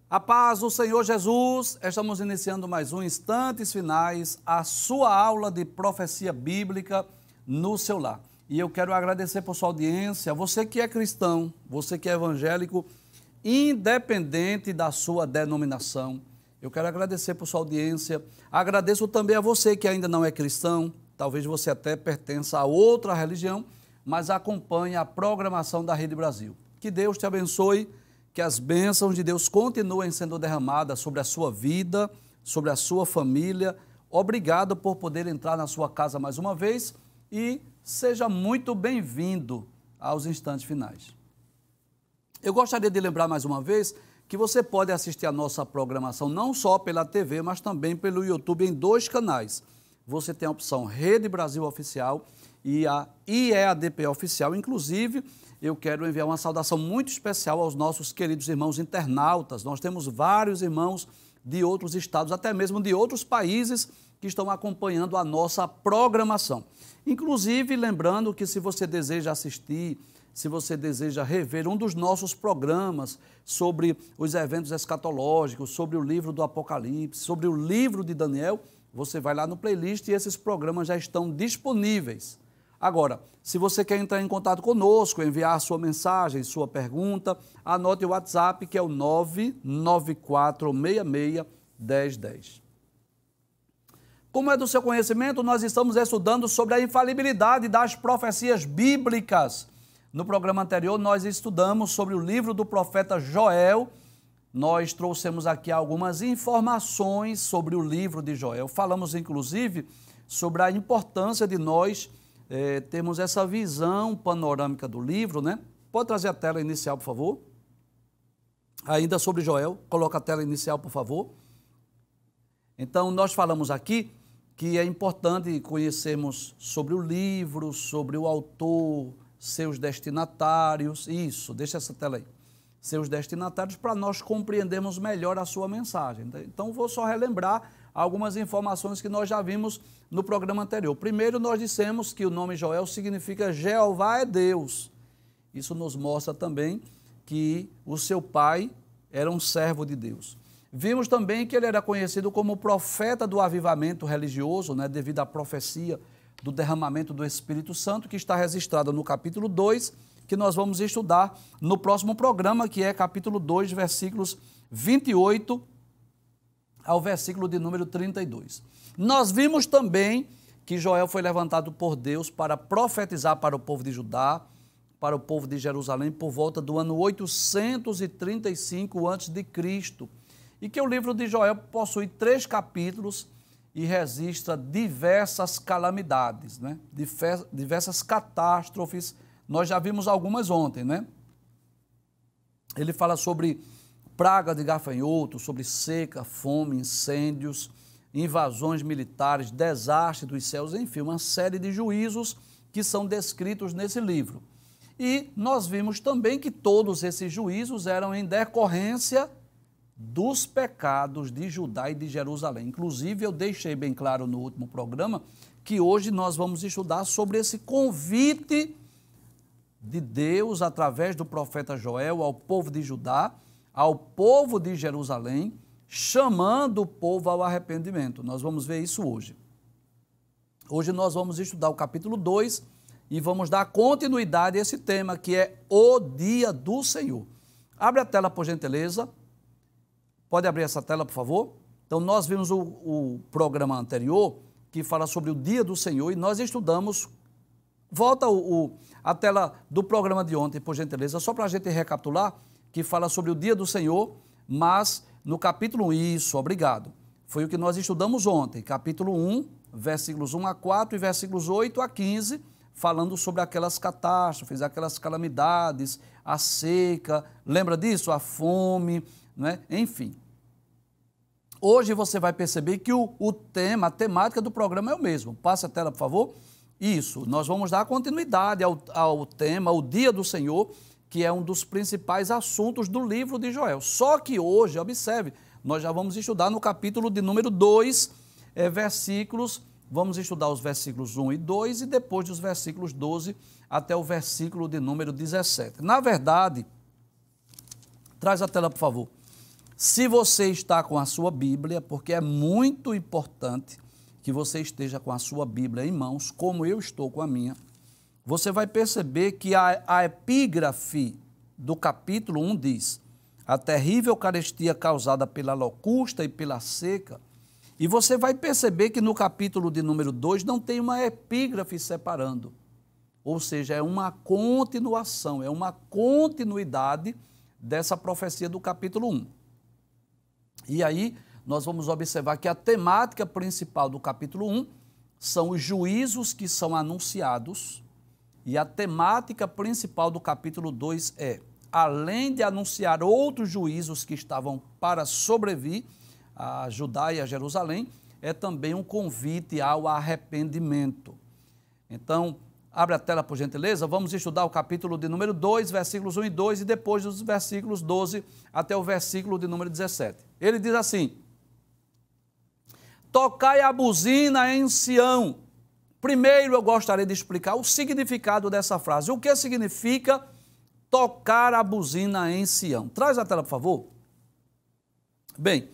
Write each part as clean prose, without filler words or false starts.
A paz do Senhor Jesus, estamos iniciando mais um Instantes Finais, a sua aula de profecia bíblica no seu lar. E eu quero agradecer por sua audiência, você que é cristão, você que é evangélico, independente da sua denominação. Eu quero agradecer por sua audiência, agradeço também a você que ainda não é cristão, talvez você até pertença a outra religião, mas acompanhe a programação da Rede Brasil. Que Deus te abençoe, que as bênçãos de Deus continuem sendo derramadas sobre a sua vida, sobre a sua família. Obrigado por poder entrar na sua casa mais uma vez e seja muito bem-vindo aos Instantes Finais. Eu gostaria de lembrar mais uma vez que você pode assistir a nossa programação não só pela TV, mas também pelo YouTube em 2 canais. Você tem a opção Rede Brasil Oficial e a IEADP Oficial. Inclusive, eu quero enviar uma saudação muito especial aos nossos queridos irmãos internautas. Nós temos vários irmãos de outros estados, até mesmo de outros países, que estão acompanhando a nossa programação. Inclusive, lembrando que se você deseja assistir, se você deseja rever um dos nossos programas sobre os eventos escatológicos, sobre o livro do Apocalipse, sobre o livro de Daniel, você vai lá no playlist e esses programas já estão disponíveis. Agora, se você quer entrar em contato conosco, enviar sua mensagem, sua pergunta, anote o WhatsApp, que é o 994661010. Como é do seu conhecimento, nós estamos estudando sobre a infalibilidade das profecias bíblicas. No programa anterior, nós estudamos sobre o livro do profeta Joel. Nós trouxemos aqui algumas informações sobre o livro de Joel. Falamos, inclusive, sobre a importância de nós temos essa visão panorâmica do livro, né? Pode trazer a tela inicial, por favor? Ainda sobre Joel, coloca a tela inicial, por favor. Então, nós falamos aqui que é importante conhecermos sobre o livro, sobre o autor, seus destinatários, isso, deixa essa tela aí, seus destinatários, para nós compreendermos melhor a sua mensagem. Então, vou só relembrar algumas informações que nós já vimos no programa anterior. Primeiro, nós dissemos que o nome Joel significa Jeová é Deus. Isso nos mostra também que o seu pai era um servo de Deus. Vimos também que ele era conhecido como profeta do avivamento religioso, né, devido à profecia do derramamento do Espírito Santo, que está registrada no capítulo 2, que nós vamos estudar no próximo programa, que é capítulo 2, versículos 28 ao versículo de número 32. Nós vimos também que Joel foi levantado por Deus para profetizar para o povo de Judá, para o povo de Jerusalém, por volta do ano 835 a.C., e que o livro de Joel possui 3 capítulos e registra diversas calamidades, né? Diversas catástrofes. Nós já vimos algumas ontem, né? Ele fala sobre praga de gafanhotos, sobre seca, fome, incêndios, invasões militares, desastre dos céus, enfim, uma série de juízos que são descritos nesse livro. E nós vimos também que todos esses juízos eram em decorrência dos pecados de Judá e de Jerusalém. Inclusive, eu deixei bem claro no último programa que hoje nós vamos estudar sobre esse convite de Deus, através do profeta Joel, ao povo de Judá, ao povo de Jerusalém, chamando o povo ao arrependimento. Nós vamos ver isso hoje. Hoje nós vamos estudar o capítulo 2 e vamos dar continuidade a esse tema, que é o dia do Senhor. Abre a tela, por gentileza. Pode abrir essa tela, por favor? Então, nós vimos o programa anterior, que fala sobre o dia do Senhor, e nós estudamos. Volta a tela do programa de ontem, por gentileza, só para a gente recapitular, que fala sobre o dia do Senhor, mas no capítulo 1, isso, obrigado, foi o que nós estudamos ontem, capítulo 1, versículos 1 a 4 e versículos 8 a 15, falando sobre aquelas catástrofes, aquelas calamidades, a seca, lembra disso? A fome, né? Enfim. Hoje você vai perceber que o tema, a temática do programa é o mesmo. Passe a tela, por favor. Isso, nós vamos dar continuidade ao tema, o dia do Senhor, que é um dos principais assuntos do livro de Joel. Só que hoje, observe, nós já vamos estudar no capítulo de número 2, versículos, vamos estudar os versículos 1 e 2 e depois dos versículos 12 até o versículo de número 17. Na verdade, traz a tela, por favor. Se você está com a sua Bíblia, porque é muito importante que você esteja com a sua Bíblia em mãos, como eu estou com a minha, você vai perceber que a epígrafe do capítulo 1 diz: a terrível carestia causada pela locusta e pela seca. E você vai perceber que no capítulo de número 2 não tem uma epígrafe separando. Ou seja, é uma continuação, é uma continuidade dessa profecia do capítulo 1. E aí nós vamos observar que a temática principal do capítulo 1 são os juízos que são anunciados, e a temática principal do capítulo 2 é, além de anunciar outros juízos que estavam para sobrevir a Judá e a Jerusalém, é também um convite ao arrependimento. Então, abre a tela, por gentileza, vamos estudar o capítulo de número 2, versículos 1 e 2, e depois dos versículos 12 até o versículo de número 17. Ele diz assim: tocai a buzina em Sião. Primeiro eu gostaria de explicar o significado dessa frase. O que significa tocar a buzina em Sião? Traz a tela, por favor. Bem,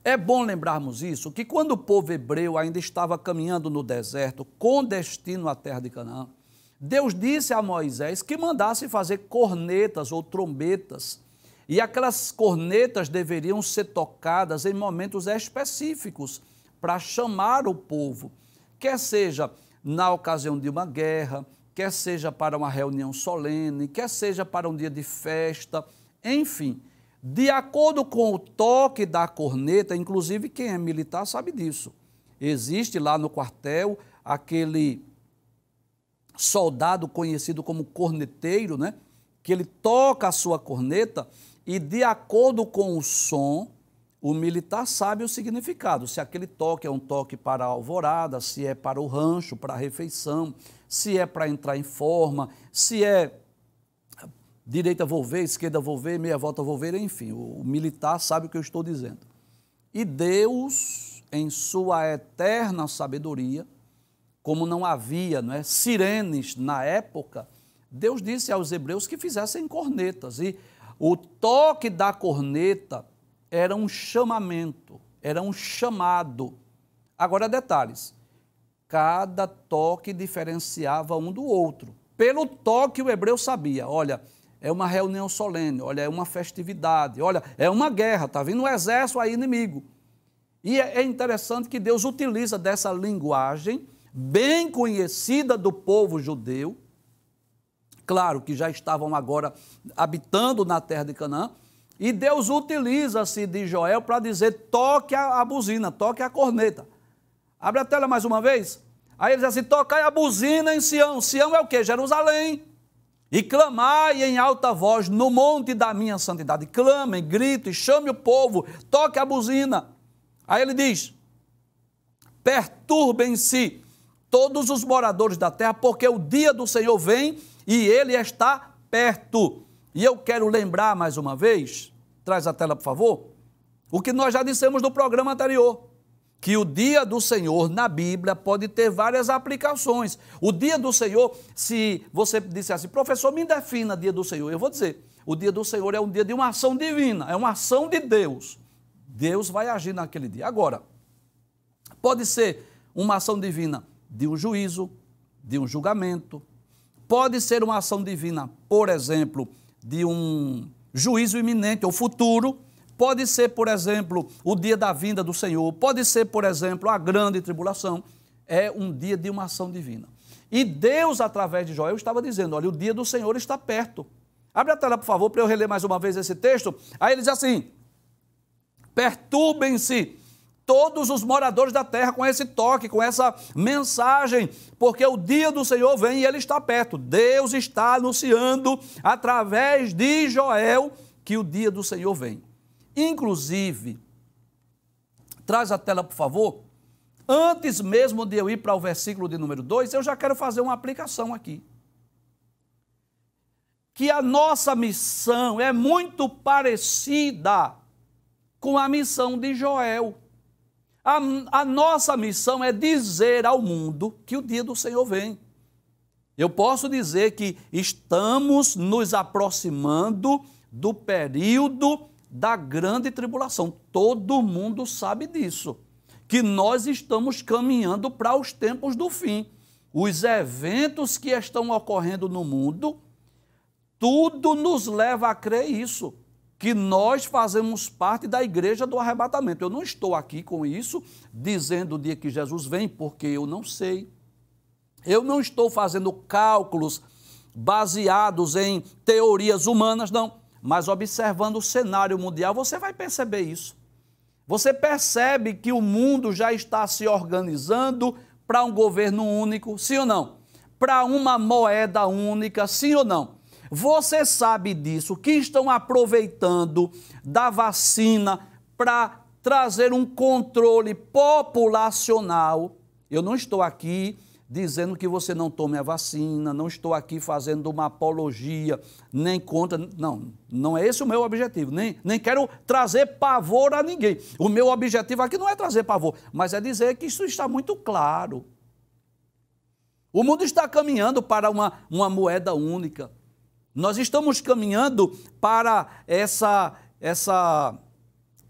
é bom lembrarmos isso, que quando o povo hebreu ainda estava caminhando no deserto, com destino à terra de Canaã, Deus disse a Moisés que mandasse fazer cornetas ou trombetas, e aquelas cornetas deveriam ser tocadas em momentos específicos para chamar o povo, quer seja na ocasião de uma guerra, quer seja para uma reunião solene, quer seja para um dia de festa, enfim. De acordo com o toque da corneta, inclusive quem é militar sabe disso, existe lá no quartel aquele soldado conhecido como corneteiro, né? Que ele toca a sua corneta e, de acordo com o som, o militar sabe o significado. Se aquele toque é um toque para a alvorada, se é para o rancho, para a refeição, se é para entrar em forma, se é direita volver, esquerda volver, meia volta volver, enfim, o militar sabe o que eu estou dizendo. E Deus, em sua eterna sabedoria, como não havia, não é, sirenes na época, Deus disse aos hebreus que fizessem cornetas, e o toque da corneta era um chamamento, era um chamado. Agora, detalhes, cada toque diferenciava um do outro. Pelo toque o hebreu sabia, olha, é uma reunião solene, olha, é uma festividade, olha, é uma guerra, está vindo um exército aí inimigo. E é interessante que Deus utiliza dessa linguagem bem conhecida do povo judeu, claro que já estavam agora habitando na terra de Canaã, e Deus utiliza-se de Joel para dizer: toque a buzina, toque a corneta. Abre a tela mais uma vez. Aí ele diz assim: tocai a buzina em Sião. Sião é o quê? Jerusalém. E clamai em alta voz no monte da minha santidade. Clamem, gritem, chame o povo, toque a buzina. Aí ele diz: perturbem-se todos os moradores da terra, porque o dia do Senhor vem e ele está perto. E eu quero lembrar mais uma vez, traz a tela por favor, o que nós já dissemos no programa anterior, que o dia do Senhor na Bíblia pode ter várias aplicações. O dia do Senhor, se você disser assim: professor, me defina dia do Senhor, eu vou dizer, o dia do Senhor é um dia de uma ação divina, é uma ação de Deus. Deus vai agir naquele dia. Agora, pode ser uma ação divina de um juízo, de um julgamento, pode ser uma ação divina, por exemplo, de um juízo iminente ou futuro, pode ser, por exemplo, o dia da vinda do Senhor, pode ser, por exemplo, a grande tribulação, é um dia de uma ação divina. E Deus, através de Joel, estava dizendo: olha, o dia do Senhor está perto. Abre a tela, por favor, para eu reler mais uma vez esse texto. Aí ele diz assim: perturbem-se todos os moradores da terra com esse toque, com essa mensagem, porque o dia do Senhor vem e ele está perto. Deus está anunciando através de Joel que o dia do Senhor vem. Inclusive, traz a tela, por favor. Antes mesmo de eu ir para o versículo de número 2, eu já quero fazer uma aplicação aqui. Que a nossa missão é muito parecida com a missão de Joel. A nossa missão é dizer ao mundo que o dia do Senhor vem. Eu posso dizer que estamos nos aproximando do período da grande tribulação. Todo mundo sabe disso, que nós estamos caminhando para os tempos do fim. Os eventos que estão ocorrendo no mundo, tudo nos leva a crer isso, que nós fazemos parte da igreja do arrebatamento. Eu não estou aqui com isso, dizendo o dia que Jesus vem, porque eu não sei. Eu não estou fazendo cálculos baseados em teorias humanas, não. Mas observando o cenário mundial, você vai perceber isso. Você percebe que o mundo já está se organizando para um governo único, sim ou não? Para uma moeda única, sim ou não? Você sabe disso, que estão aproveitando da vacina para trazer um controle populacional. Eu não estou aqui dizendo que você não tome a vacina, não estou aqui fazendo uma apologia, nem contra, não é esse o meu objetivo, nem quero trazer pavor a ninguém. O meu objetivo aqui não é trazer pavor, mas é dizer que isso está muito claro. O mundo está caminhando para uma moeda única. Nós estamos caminhando para essa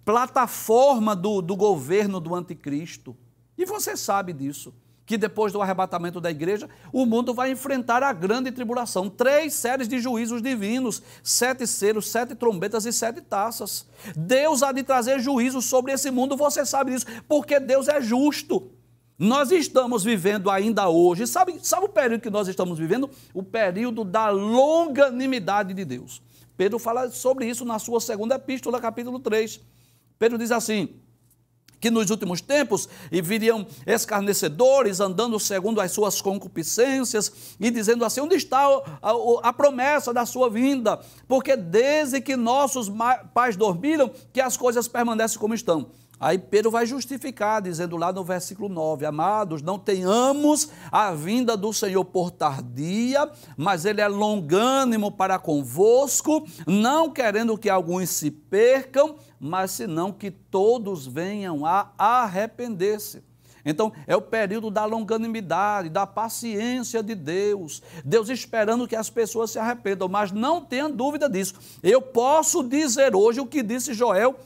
plataforma do governo do anticristo. E você sabe disso, que depois do arrebatamento da igreja, o mundo vai enfrentar a grande tribulação. 3 séries de juízos divinos, 7 selos, 7 trombetas e 7 taças. Deus há de trazer juízo sobre esse mundo, você sabe disso, porque Deus é justo. Nós estamos vivendo ainda hoje, sabe o período que nós estamos vivendo? O período da longanimidade de Deus. Pedro fala sobre isso na sua segunda epístola, capítulo 3. Pedro diz assim, que nos últimos tempos viriam escarnecedores, andando segundo as suas concupiscências, e dizendo assim, onde está a promessa da sua vinda? Porque desde que nossos pais dormiram, que as coisas permanecem como estão. Aí Pedro vai justificar, dizendo lá no versículo 9, amados, não tenhamos a vinda do Senhor por tardia, mas Ele é longânimo para convosco, não querendo que alguns se percam, mas senão que todos venham a arrepender-se. Então, é o período da longanimidade, da paciência de Deus. Deus esperando que as pessoas se arrependam, mas não tenha dúvida disso. Eu posso dizer hoje o que disse Joel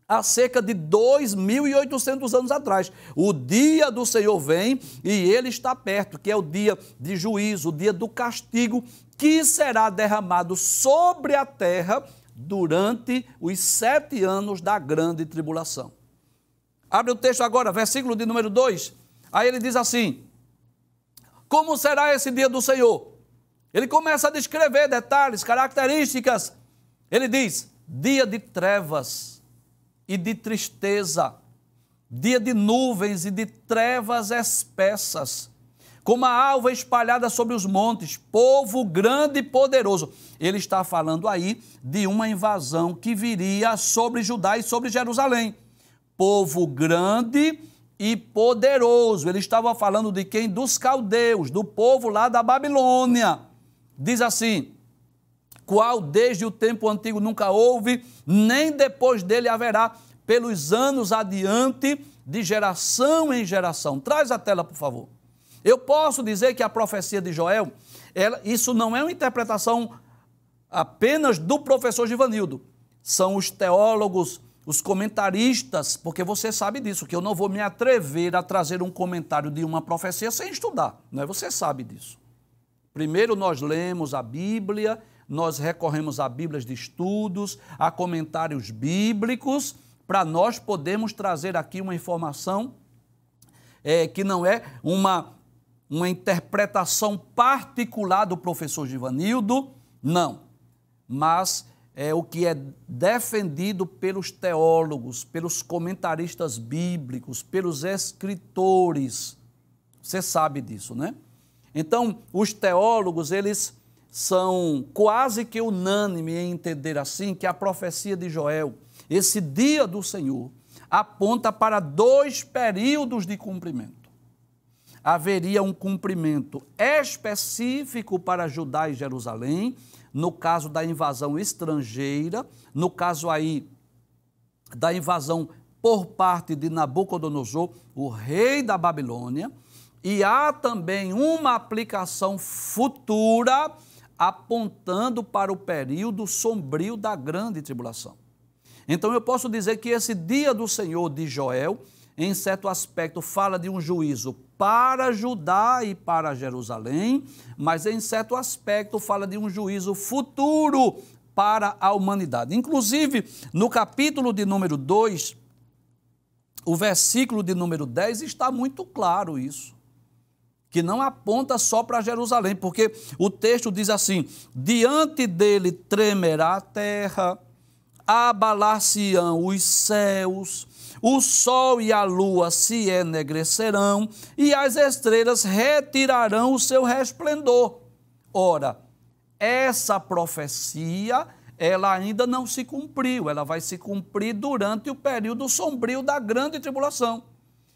há cerca de 2.800 anos atrás. O dia do Senhor vem e Ele está perto, que é o dia de juízo, o dia do castigo, que será derramado sobre a terra durante os 7 anos da grande tribulação. Abre o texto agora, versículo de número 2. Aí ele diz assim, como será esse dia do Senhor? Ele começa a descrever detalhes, características. Ele diz, dia de trevas e de tristeza, dia de nuvens e de trevas espessas, como a alva espalhada sobre os montes, povo grande e poderoso. Ele está falando aí de uma invasão que viria sobre Judá e sobre Jerusalém. Povo grande e poderoso. Ele estava falando de quem? Dos caldeus, do povo lá da Babilônia. Diz assim, qual desde o tempo antigo nunca houve, nem depois dele haverá, pelos anos adiante, de geração em geração. Traz a tela, por favor. Eu posso dizer que a profecia de Joel, isso não é uma interpretação apenas do professor Givanildo. São os teólogos, os comentaristas, porque você sabe disso, que eu não vou me atrever a trazer um comentário de uma profecia sem estudar, não é? Você sabe disso. Primeiro nós lemos a Bíblia, nós recorremos a Bíblias de estudos, a comentários bíblicos, para nós podermos trazer aqui uma informação que não é uma interpretação particular do professor Givanildo, não, mas é o que é defendido pelos teólogos, pelos comentaristas bíblicos, pelos escritores. Você sabe disso, né? Então, os teólogos, eles são quase que unânimes em entender assim que a profecia de Joel, esse dia do Senhor, aponta para 2 períodos de cumprimento. Haveria um cumprimento específico para Judá e Jerusalém, no caso da invasão estrangeira, no caso aí da invasão por parte de Nabucodonosor, o rei da Babilônia, e há também uma aplicação futura apontando para o período sombrio da grande tribulação. Então eu posso dizer que esse dia do Senhor de Joel, em certo aspecto, fala de um juízo para Judá e para Jerusalém, mas em certo aspecto fala de um juízo futuro para a humanidade. Inclusive, no capítulo de número 2, o versículo de número 10 está muito claro isso, que não aponta só para Jerusalém, porque o texto diz assim: diante dele tremerá a terra, abalar-se-ão os céus, o sol e a lua se enegrecerão e as estrelas retirarão o seu resplendor. Ora, essa profecia, ela ainda não se cumpriu, ela vai se cumprir durante o período sombrio da grande tribulação.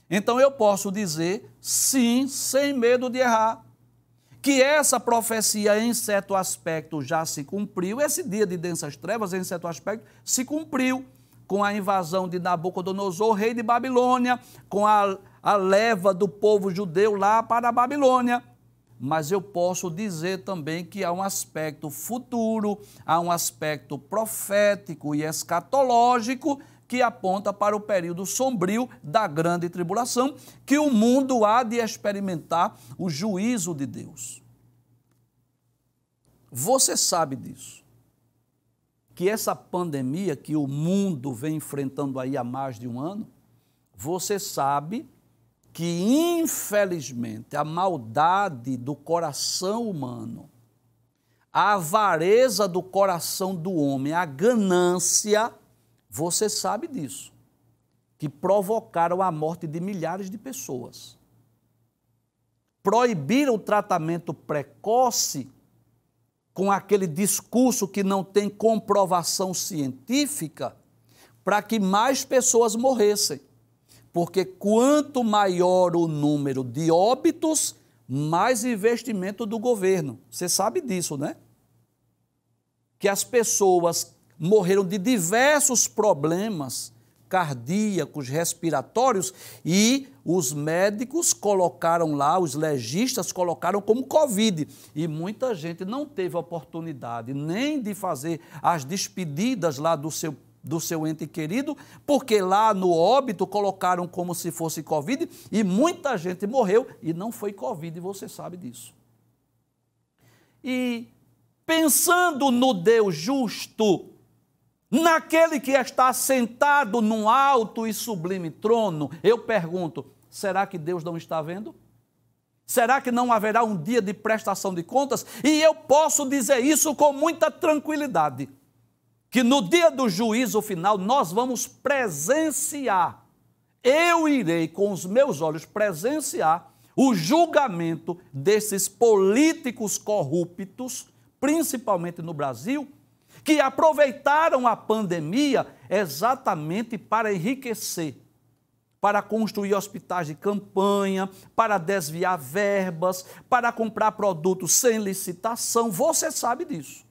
Então eu posso dizer, sim, sem medo de errar, que essa profecia, em certo aspecto, já se cumpriu. Esse dia de densas trevas, em certo aspecto, se cumpriu com a invasão de Nabucodonosor, rei de Babilônia, com a leva do povo judeu lá para a Babilônia. Mas eu posso dizer também que há um aspecto futuro, há um aspecto profético e escatológico que aponta para o período sombrio da grande tribulação, que o mundo há de experimentar o juízo de Deus. Você sabe disso, que essa pandemia que o mundo vem enfrentando aí há mais de um ano, você sabe que, infelizmente, a maldade do coração humano, a avareza do coração do homem, a ganância, você sabe disso, que provocaram a morte de milhares de pessoas. Proibiram o tratamento precoce com aquele discurso que não tem comprovação científica para que mais pessoas morressem. Porque quanto maior o número de óbitos, mais investimento do governo. Você sabe disso, né? Que as pessoas morreram de diversos problemas cardíacos, respiratórios, e os médicos colocaram lá, os legistas colocaram como Covid. E muita gente não teve oportunidade nem de fazer as despedidas lá do seu ente querido, porque lá no óbito colocaram como se fosse Covid, e muita gente morreu e não foi Covid, e você sabe disso. E pensando no Deus justo, naquele que está sentado num alto e sublime trono, eu pergunto, será que Deus não está vendo? Será que não haverá um dia de prestação de contas? E eu posso dizer isso com muita tranquilidade, que no dia do juízo final nós vamos presenciar, eu irei com os meus olhos presenciar o julgamento desses políticos corruptos, principalmente no Brasil, que aproveitaram a pandemia exatamente para enriquecer, para construir hospitais de campanha, para desviar verbas, para comprar produtos sem licitação. Você sabe disso.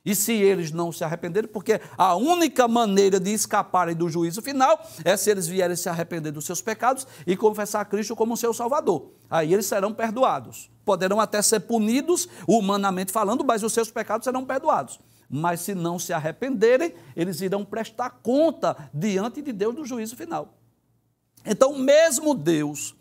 E se eles não se arrependerem, porque a única maneira de escaparem do juízo final é se eles vierem se arrepender dos seus pecados e confessar a Cristo como seu Salvador. Aí eles serão perdoados. Poderão até ser punidos, humanamente falando, mas os seus pecados serão perdoados. Mas se não se arrependerem, eles irão prestar conta diante de Deus no juízo final. Então, o mesmo Deus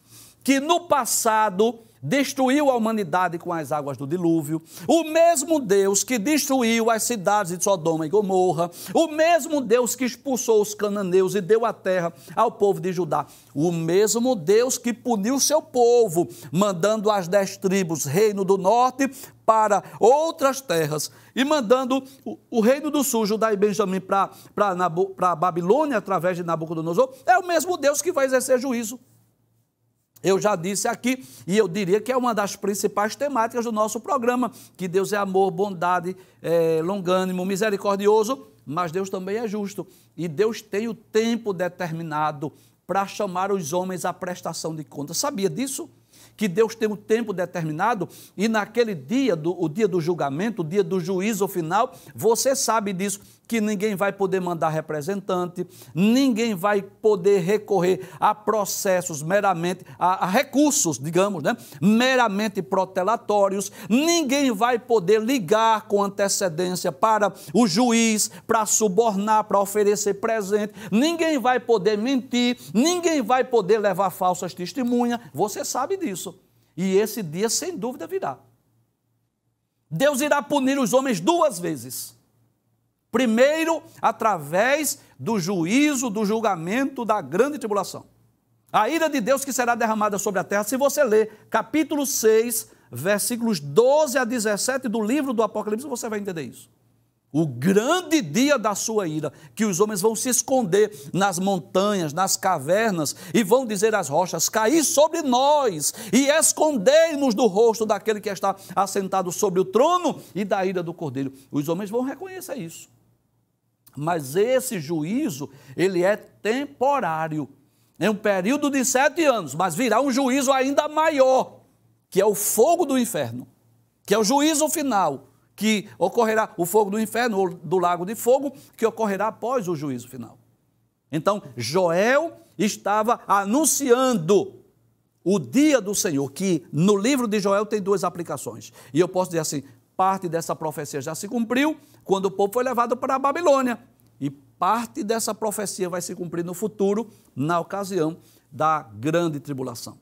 que no passado destruiu a humanidade com as águas do dilúvio, o mesmo Deus que destruiu as cidades de Sodoma e Gomorra, o mesmo Deus que expulsou os cananeus e deu a terra ao povo de Judá, o mesmo Deus que puniu seu povo, mandando as 10 tribos, reino do norte, para outras terras, e mandando o reino do sul, Judá e Benjamim, para a Babilônia, através de Nabucodonosor, é o mesmo Deus que vai exercer juízo. Eu já disse aqui, e eu diria que é uma das principais temáticas do nosso programa, que Deus é amor, bondade, longânimo, misericordioso, mas Deus também é justo. E Deus tem o tempo determinado para chamar os homens à prestação de contas. Sabia disso? que Deus tem um tempo determinado e naquele dia, o dia do julgamento, o dia do juízo final, você sabe disso, que ninguém vai poder mandar representante, ninguém vai poder recorrer a processos meramente, a recursos, digamos, né, meramente protelatórios, ninguém vai poder ligar com antecedência para o juiz, para subornar, para oferecer presente, ninguém vai poder mentir, ninguém vai poder levar falsas testemunhas, você sabe disso. E esse dia, sem dúvida, virá. Deus irá punir os homens duas vezes. Primeiro, através do juízo, do julgamento da grande tribulação. A ira de Deus que será derramada sobre a terra. Se você ler capítulo 6, versículos 12 a 17 do livro do Apocalipse, você vai entender isso. O grande dia da sua ira, que os homens vão se esconder nas montanhas, nas cavernas, e vão dizer às rochas, caí sobre nós, e escondei-nos do rosto daquele que está assentado sobre o trono e da ira do Cordeiro. Os homens vão reconhecer isso. Mas esse juízo, ele é temporário. É um período de 7 anos, mas virá um juízo ainda maior, que é o fogo do inferno, que é o juízo final, que ocorrerá, o fogo do inferno, ou do lago de fogo, que ocorrerá após o juízo final. Então, Joel estava anunciando o dia do Senhor, que no livro de Joel tem 2 aplicações. E eu posso dizer assim, parte dessa profecia já se cumpriu, quando o povo foi levado para a Babilônia. E parte dessa profecia vai se cumprir no futuro, na ocasião da grande tribulação.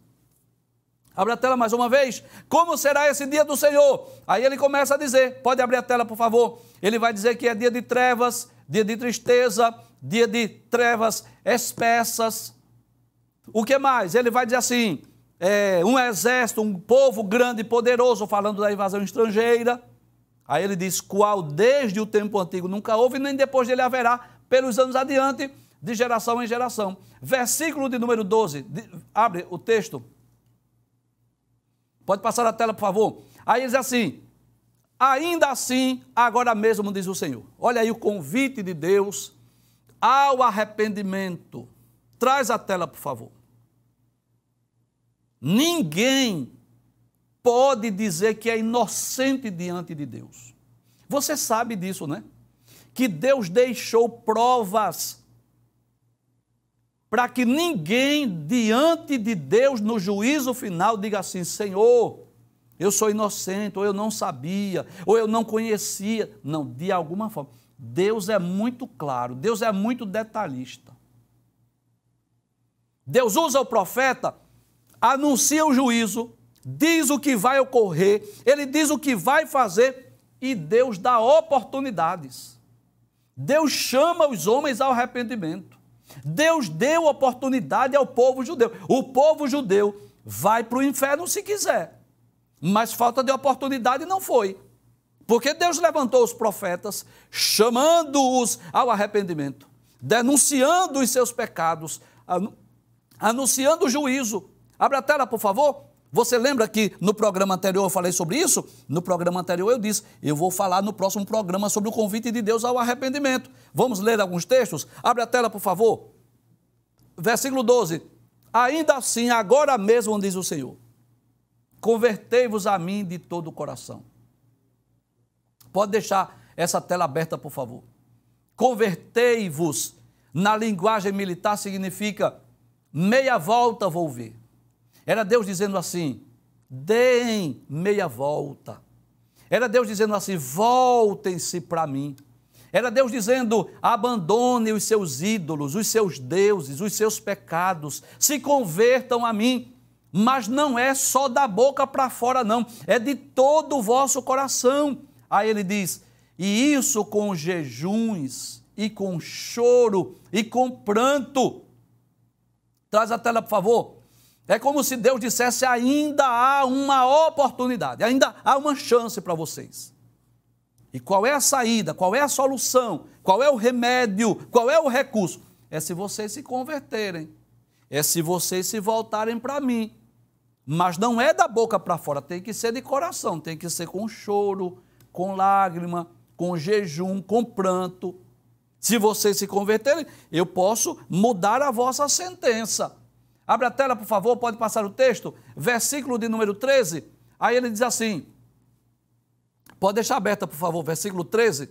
Abre a tela mais uma vez. Como será esse dia do Senhor? Aí ele começa a dizer, pode abrir a tela, por favor. Ele vai dizer que é dia de trevas, dia de tristeza, dia de trevas espessas. O que mais? Ele vai dizer assim, um exército, um povo grande e poderoso, falando da invasão estrangeira. Aí ele diz, qual desde o tempo antigo nunca houve, nem depois dele haverá, pelos anos adiante, de geração em geração. Versículo de número 12, abre o texto. Pode passar a tela, por favor. Aí ele diz assim, ainda assim, agora mesmo, diz o Senhor. Olha aí o convite de Deus ao arrependimento. Traz a tela, por favor. Ninguém pode dizer que é inocente diante de Deus. Você sabe disso, né? Que Deus deixou provas para que ninguém diante de Deus no juízo final diga assim, Senhor, eu sou inocente, ou eu não sabia, ou eu não conhecia. Não, de alguma forma. Deus é muito claro, Deus é muito detalhista. Deus usa o profeta, anuncia o juízo, diz o que vai ocorrer, ele diz o que vai fazer e Deus dá oportunidades. Deus chama os homens ao arrependimento. Deus deu oportunidade ao povo judeu. O povo judeu vai para o inferno se quiser, mas falta de oportunidade não foi. Porque Deus levantou os profetas, chamando-os ao arrependimento, denunciando os seus pecados, anunciando o juízo. Abre a tela, por favor. Você lembra que no programa anterior eu falei sobre isso? No programa anterior eu disse, eu vou falar no próximo programa sobre o convite de Deus ao arrependimento. Vamos ler alguns textos? Abre a tela, por favor. Versículo 12. Ainda assim, agora mesmo, diz o Senhor, convertei-vos a mim de todo o coração. Pode deixar essa tela aberta, por favor. Convertei-vos, na linguagem militar, significa meia volta vou ver. Era Deus dizendo assim, deem meia volta. Era Deus dizendo assim, voltem-se para mim. Era Deus dizendo, abandone os seus ídolos, os seus deuses, os seus pecados, se convertam a mim. Mas não é só da boca para fora não, é de todo o vosso coração. Aí ele diz, e isso com jejuns, e com choro, e com pranto. Traz a tela, por favor. É como se Deus dissesse, ainda há uma oportunidade, ainda há uma chance para vocês. E qual é a saída, qual é a solução, qual é o remédio, qual é o recurso? É se vocês se converterem, é se vocês se voltarem para mim. Mas não é da boca para fora, tem que ser de coração, tem que ser com choro, com lágrima, com jejum, com pranto. Se vocês se converterem, eu posso mudar a vossa sentença. Abre a tela, por favor, pode passar o texto. Versículo de número 13. Aí ele diz assim, pode deixar aberta, por favor, versículo 13.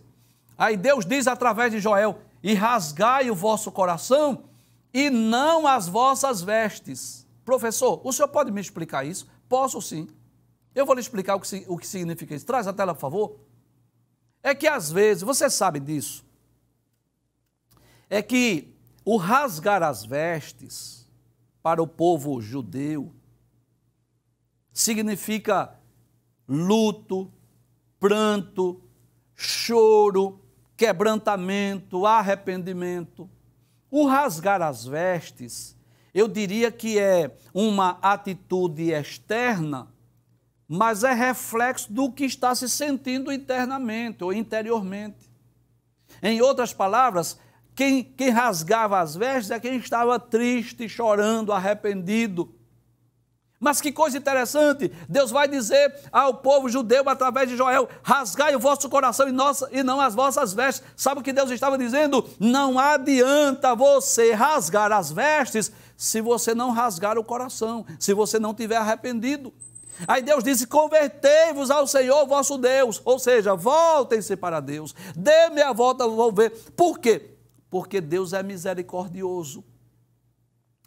Aí Deus diz através de Joel, e rasgai o vosso coração e não as vossas vestes. Professor, o senhor pode me explicar isso? Posso sim. Eu vou lhe explicar o que significa isso. Traz a tela, por favor. É que às vezes, você sabe disso, é que o rasgar as vestes para o povo judeu significa luto, pranto, choro, quebrantamento, arrependimento. O rasgar as vestes, eu diria que é uma atitude externa, mas é reflexo do que está se sentindo internamente ou interiormente. Em outras palavras, quem rasgava as vestes é quem estava triste, chorando, arrependido. Mas que coisa interessante, Deus vai dizer ao povo judeu através de Joel, rasgai o vosso coração e não as vossas vestes. Sabe o que Deus estava dizendo? Não adianta você rasgar as vestes se você não rasgar o coração, se você não tiver arrependido. Aí Deus disse, convertei-vos ao Senhor vosso Deus, ou seja, voltem-se para Deus, dê-me a volta, vou ver. Por quê? Porque Deus é misericordioso.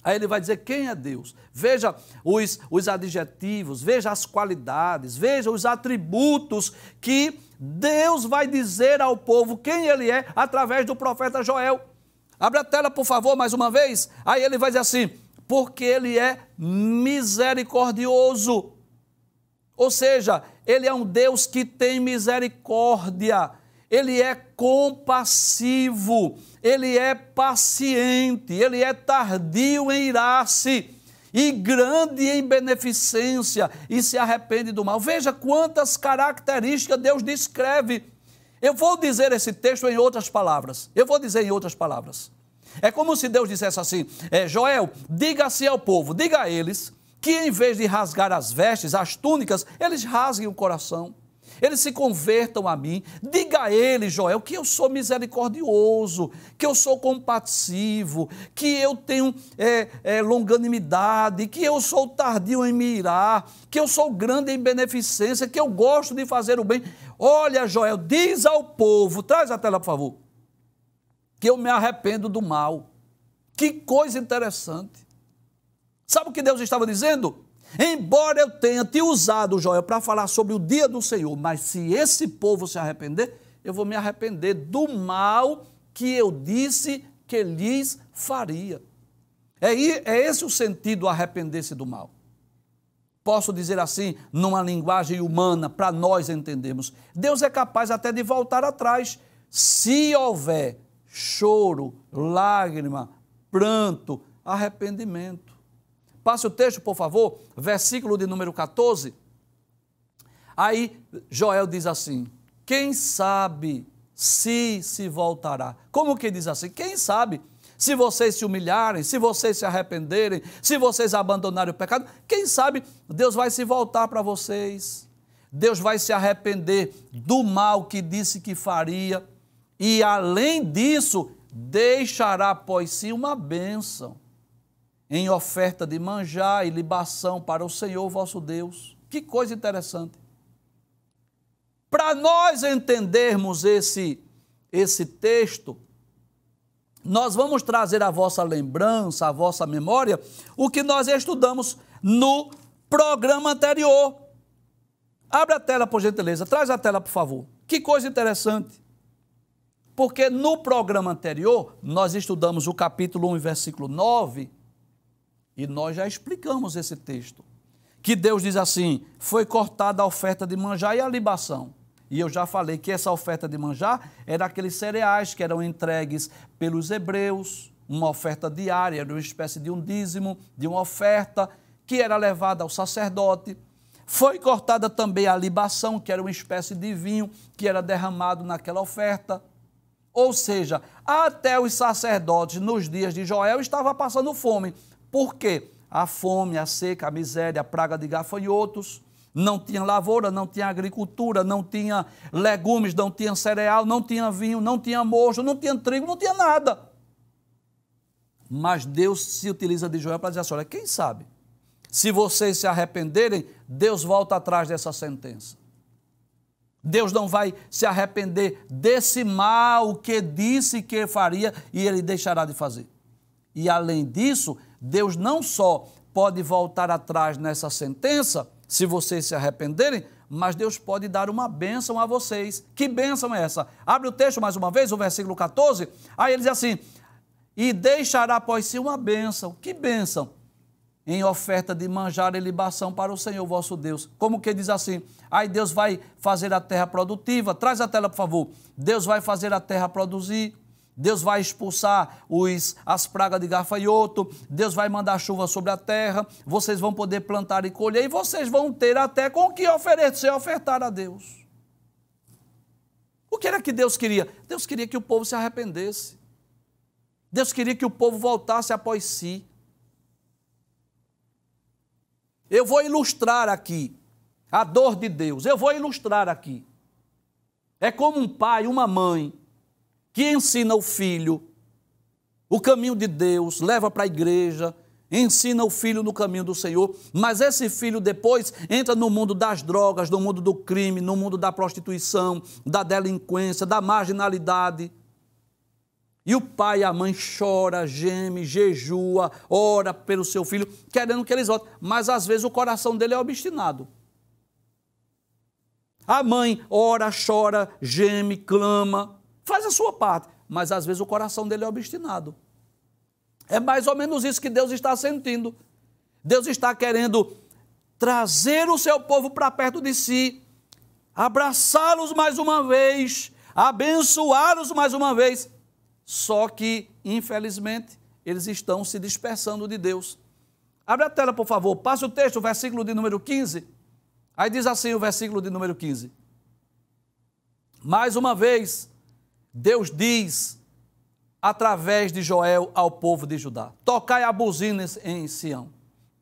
Aí ele vai dizer quem é Deus. Veja os adjetivos, veja as qualidades, veja os atributos que Deus vai dizer ao povo quem ele é através do profeta Joel. Abre a tela, por favor, mais uma vez. Aí ele vai dizer assim, porque ele é misericordioso. Ou seja, ele é um Deus que tem misericórdia. Ele é compassivo, ele é paciente, ele é tardio em irar-se e grande em beneficência e se arrepende do mal. Veja quantas características Deus descreve. Eu vou dizer esse texto em outras palavras. É como se Deus dissesse assim, Joel, diga-se ao povo, diga a eles que em vez de rasgar as vestes, as túnicas, eles rasguem o coração. Eles se convertam a mim, diga a eles, Joel, que eu sou misericordioso, que eu sou compassivo, que eu tenho longanimidade, que eu sou tardio em me irar, que eu sou grande em beneficência, que eu gosto de fazer o bem. Olha, Joel, diz ao povo, traz a tela, por favor, que eu me arrependo do mal. Que coisa interessante. Sabe o que Deus estava dizendo? Embora eu tenha te usado, Joel, para falar sobre o dia do Senhor, mas se esse povo se arrepender, eu vou me arrepender do mal que eu disse que lhes faria. É esse o sentido, arrepender-se do mal. Posso dizer assim, numa linguagem humana, para nós entendermos. Deus é capaz até de voltar atrás, se houver choro, lágrima, pranto, arrependimento. Passe o texto, por favor, versículo de número 14. Aí Joel diz assim, quem sabe se voltará? Como que diz assim? Quem sabe se vocês se humilharem, se vocês se arrependerem, se vocês abandonarem o pecado, quem sabe Deus vai se voltar para vocês. Deus vai se arrepender do mal que disse que faria e além disso, deixará após si uma bênção em oferta de manjar e libação para o Senhor vosso Deus. Que coisa interessante. Para nós entendermos esse texto, nós vamos trazer à vossa lembrança, à vossa memória, o que nós estudamos no programa anterior. Abre a tela, por gentileza, traz a tela, por favor. Que coisa interessante. Porque no programa anterior, nós estudamos o capítulo 1, versículo 9, e nós já explicamos esse texto, que Deus diz assim, foi cortada a oferta de manjar e a libação. E eu já falei que essa oferta de manjar era aqueles cereais que eram entregues pelos hebreus, uma oferta diária, era uma espécie de um dízimo, de uma oferta que era levada ao sacerdote. Foi cortada também a libação, que era uma espécie de vinho que era derramado naquela oferta. Ou seja, até os sacerdotes nos dias de Joel estavam passando fome. Por quê? A fome, a seca, a miséria, a praga de gafanhotos, não tinha lavoura, não tinha agricultura, não tinha legumes, não tinha cereal, não tinha vinho, não tinha mojo, não tinha trigo, não tinha nada. Mas Deus se utiliza de Joel para dizer assim, olha, quem sabe? Se vocês se arrependerem, Deus volta atrás dessa sentença. Deus não vai se arrepender desse mal que disse que faria e ele deixará de fazer. E além disso, Deus não só pode voltar atrás nessa sentença, se vocês se arrependerem, mas Deus pode dar uma bênção a vocês. Que bênção é essa? Abre o texto mais uma vez, o versículo 14. Aí ele diz assim, e deixará após si uma bênção. Que bênção? Em oferta de manjar e libação para o Senhor vosso Deus. Como que diz assim? Aí Deus vai fazer a terra produtiva. Traz a tela, por favor. Deus vai fazer a terra produzir. Deus vai expulsar as pragas de gafanhoto. Deus vai mandar chuva sobre a terra. Vocês vão poder plantar e colher. E vocês vão ter até com o que ofertar a Deus. O que era que Deus queria? Deus queria que o povo se arrependesse. Deus queria que o povo voltasse após si. Eu vou ilustrar aqui a dor de Deus. Eu vou ilustrar aqui. É como um pai, uma mãe, que ensina o filho o caminho de Deus, leva para a igreja, ensina o filho no caminho do Senhor, mas esse filho depois entra no mundo das drogas, no mundo do crime, no mundo da prostituição, da delinquência, da marginalidade. E o pai e a mãe chora, geme, jejua, ora pelo seu filho, querendo que eles voltem. Mas às vezes o coração dele é obstinado. A mãe ora, chora, geme, clama, faz a sua parte. Mas às vezes o coração dele é obstinado. É mais ou menos isso que Deus está sentindo. Deus está querendo trazer o seu povo para perto de si, abraçá-los mais uma vez, abençoá-los mais uma vez. Só que, infelizmente, eles estão se dispersando de Deus. Abre a tela, por favor. Passe o texto, o versículo de número 15. Aí diz assim o versículo de número 15. Mais uma vez, Deus diz, através de Joel, ao povo de Judá: tocai a buzina em Sião.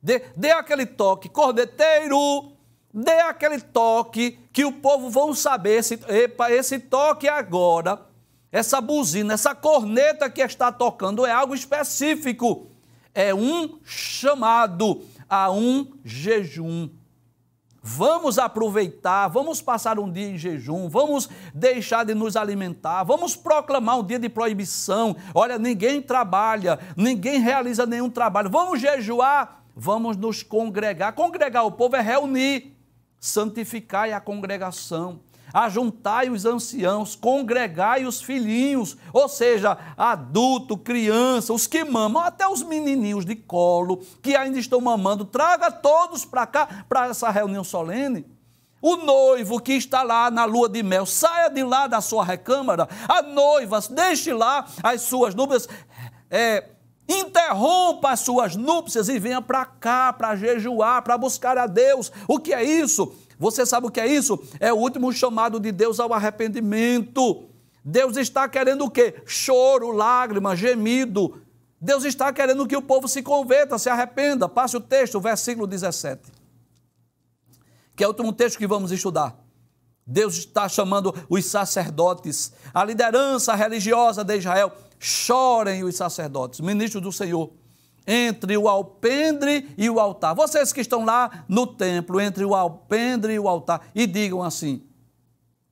Dê aquele toque, corneteiro, dê aquele toque que o povo vão saber, esse toque agora. Essa buzina, essa corneta que está tocando é algo específico. É um chamado a um jejum. Vamos aproveitar, vamos passar um dia em jejum, vamos deixar de nos alimentar, vamos proclamar um dia de proibição. Olha, ninguém trabalha, ninguém realiza nenhum trabalho. Vamos jejuar, vamos nos congregar. Congregar o povo é reunir. Santificai a congregação. Ajuntai os anciãos, congregai os filhinhos, ou seja, adulto, criança, os que mamam, até os menininhos de colo, que ainda estão mamando, traga todos para cá, para essa reunião solene. O noivo que está lá na lua de mel, saia de lá da sua recâmara, a noiva, deixe lá as suas núpcias, interrompa as suas núpcias e venha para cá, para jejuar, para buscar a Deus. O que é isso? Você sabe o que é isso? É o último chamado de Deus ao arrependimento. Deus está querendo o quê? Choro, lágrima, gemido. Deus está querendo que o povo se converta, se arrependa. Passe o texto, o versículo 17. Que é o último texto que vamos estudar. Deus está chamando os sacerdotes, a liderança religiosa de Israel. Chorem os sacerdotes, ministros do Senhor, entre o alpendre e o altar. Vocês que estão lá no templo, entre o alpendre e o altar, e digam assim: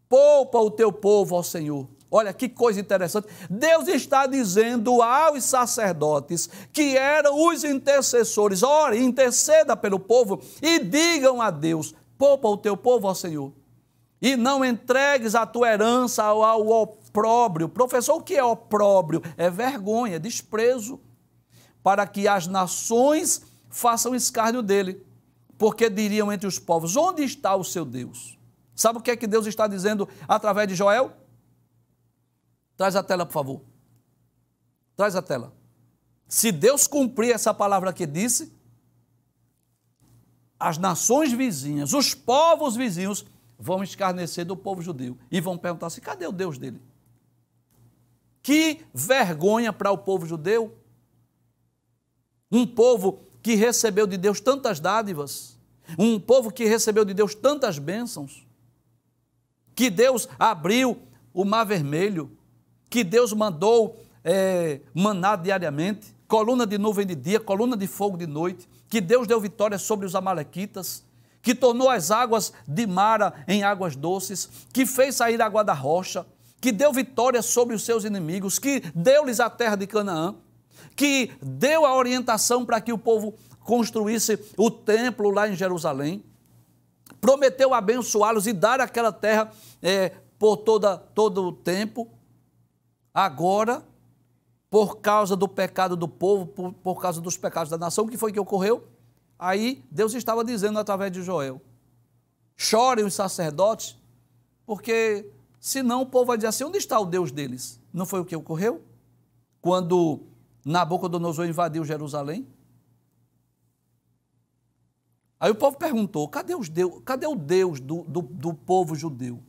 poupa o teu povo ao Senhor. Olha que coisa interessante. Deus está dizendo aos sacerdotes, que eram os intercessores: ore, interceda pelo povo e digam a Deus: poupa o teu povo ao Senhor. E não entregues a tua herança ao opróbrio. Professor, o que é opróbrio? É vergonha, é desprezo. Para que as nações façam escárnio dele. Porque diriam entre os povos: onde está o seu Deus? Sabe o que é que Deus está dizendo através de Joel? Traz a tela, por favor. Traz a tela. Se Deus cumprir essa palavra que disse, as nações vizinhas, os povos vizinhos, vão escarnecer do povo judeu. E vão perguntar assim: cadê o Deus dele? Que vergonha para o povo judeu. Um povo que recebeu de Deus tantas dádivas, um povo que recebeu de Deus tantas bênçãos, que Deus abriu o mar vermelho, que Deus mandou maná diariamente, coluna de nuvem de dia, coluna de fogo de noite, que Deus deu vitória sobre os amalequitas, que tornou as águas de Mara em águas doces, que fez sair água da rocha, que deu vitória sobre os seus inimigos, que deu-lhes a terra de Canaã, que deu a orientação para que o povo construísse o templo lá em Jerusalém, prometeu abençoá-los e dar aquela terra por todo o tempo. Agora, por causa do pecado do povo, por causa dos pecados da nação, o que foi que ocorreu? Aí Deus estava dizendo através de Joel: chorem os sacerdotes, porque senão o povo vai dizer assim: onde está o Deus deles? Não foi o que ocorreu? Quando Nabucodonosor invadiu Jerusalém? Aí o povo perguntou: cadê o Deus do povo judeu?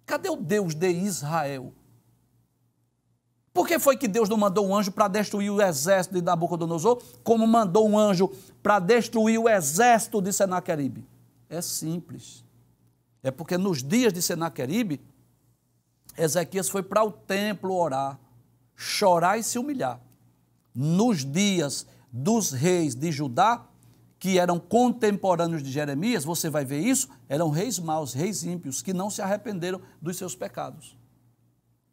Cadê o Deus de Israel? Por que foi que Deus não mandou um anjo para destruir o exército de Nabucodonosor, como mandou um anjo para destruir o exército de Senaqueribe? É simples. É porque nos dias de Senaqueribe, Ezequias foi para o templo orar, chorar e se humilhar. Nos dias dos reis de Judá, que eram contemporâneos de Jeremias, você vai ver isso, eram reis maus, reis ímpios, que não se arrependeram dos seus pecados.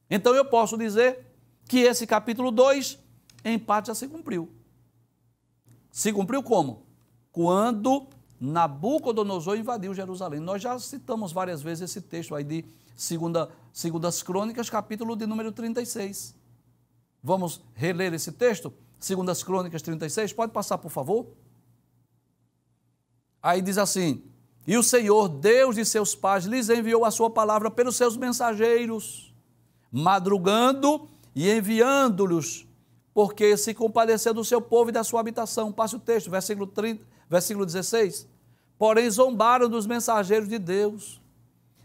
Então eu posso dizer que esse capítulo 2, em parte, já se cumpriu. Se cumpriu como? Quando Nabucodonosor invadiu Jerusalém. Nós já citamos várias vezes esse texto aí de Segundas Crônicas, capítulo de número 36. Vamos reler esse texto? Segundas Crônicas 36, pode passar, por favor? Aí diz assim: e o Senhor, Deus de seus pais, lhes enviou a sua palavra pelos seus mensageiros, madrugando e enviando-lhes, porque se compadeceu do seu povo e da sua habitação. Passe o texto, versículo 16. Porém zombaram dos mensageiros de Deus,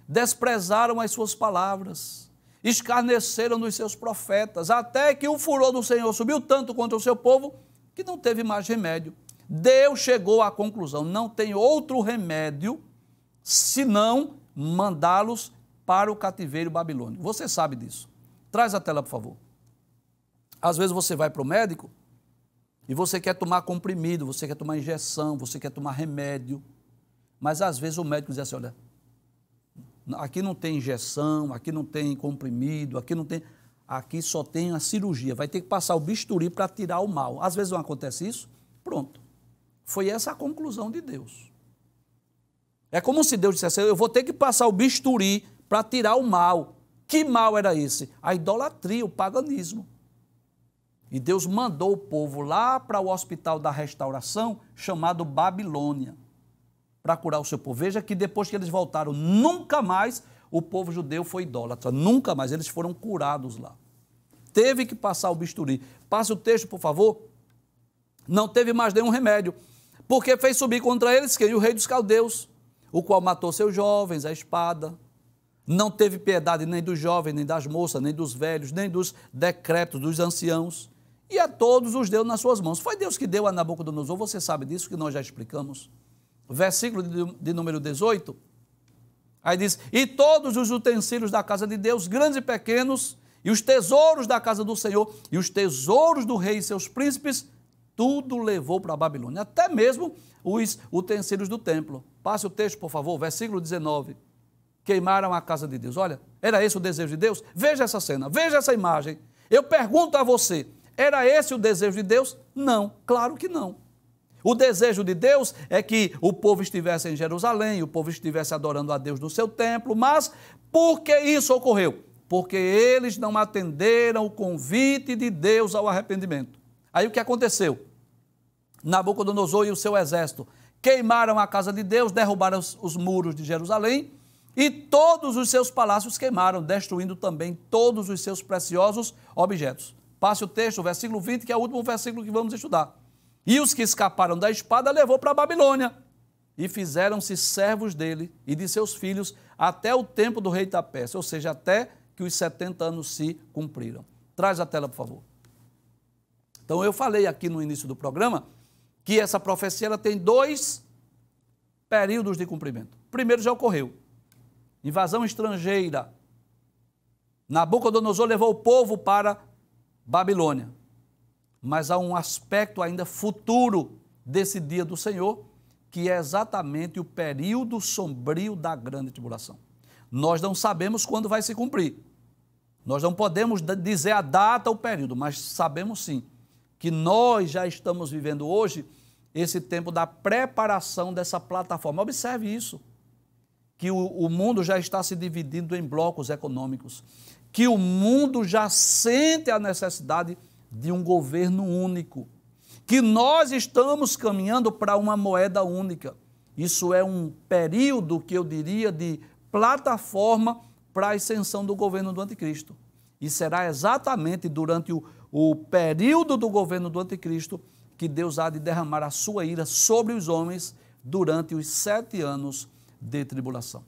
desprezaram as suas palavras, escarneceram dos seus profetas, até que o furor do Senhor subiu tanto contra o seu povo, que não teve mais remédio. Deus chegou à conclusão: não tem outro remédio senão mandá-los para o cativeiro babilônico. Você sabe disso. Traz a tela, por favor. Às vezes você vai para o médico e você quer tomar comprimido, você quer tomar injeção, você quer tomar remédio, mas às vezes o médico diz assim: olha, aqui não tem injeção, aqui não tem comprimido, aqui só tem a cirurgia, vai ter que passar o bisturi para tirar o mal. Às vezes não acontece isso, pronto. Foi essa a conclusão de Deus. É como se Deus dissesse: eu vou ter que passar o bisturi para tirar o mal. Que mal era esse? A idolatria, o paganismo. E Deus mandou o povo lá para o hospital da restauração, chamado Babilônia, para curar o seu povo. Veja que depois que eles voltaram, nunca mais o povo judeu foi idólatra. Nunca mais, eles foram curados lá. Teve que passar o bisturi. Passe o texto, por favor. Não teve mais nenhum remédio, porque fez subir contra eles quem? O rei dos caldeus, o qual matou seus jovens à espada. Não teve piedade nem dos jovens, nem das moças, nem dos velhos, nem dos decrépitos, dos anciãos, e a todos os deu nas suas mãos. Foi Deus que deu a Nabucodonosor, você sabe disso, que nós já explicamos. Versículo de número 18, aí diz: e todos os utensílios da casa de Deus, grandes e pequenos, e os tesouros da casa do Senhor, e os tesouros do rei e seus príncipes, tudo levou para a Babilônia, até mesmo os utensílios do templo. Passe o texto, por favor, versículo 19. Queimaram a casa de Deus. Olha, era esse o desejo de Deus? Veja essa cena, veja essa imagem. Eu pergunto a você, era esse o desejo de Deus? Não, claro que não. O desejo de Deus é que o povo estivesse em Jerusalém, o povo estivesse adorando a Deus no seu templo, mas por que isso ocorreu? Porque eles não atenderam o convite de Deus ao arrependimento. Aí o que aconteceu? Nabucodonosor e o seu exército queimaram a casa de Deus, derrubaram os muros de Jerusalém e todos os seus palácios queimaram, destruindo também todos os seus preciosos objetos. Passe o texto, o versículo 20, que é o último versículo que vamos estudar. E os que escaparam da espada levou para a Babilônia e fizeram-se servos dele e de seus filhos até o tempo do rei da Pérsia, ou seja, até que os 70 anos se cumpriram. Traz a tela, por favor. Então, eu falei aqui no início do programa que essa profecia ela tem 2 períodos de cumprimento. O primeiro já ocorreu. Invasão estrangeira. Nabucodonosor levou o povo para Babilônia. mas há um aspecto ainda futuro desse dia do Senhor, que é exatamente o período sombrio da grande tribulação. Nós não sabemos quando vai se cumprir. Nós não podemos dizer a data ou o período, mas sabemos sim que nós já estamos vivendo hoje esse tempo da preparação dessa plataforma. Observe isso, que o mundo já está se dividindo em blocos econômicos, que o mundo já sente a necessidade de um governo único, que nós estamos caminhando para uma moeda única. Isso é um período que eu diria de plataforma para a ascensão do governo do anticristo. E será exatamente durante o período do governo do anticristo que Deus há de derramar a sua ira sobre os homens durante os 7 anos de tribulação.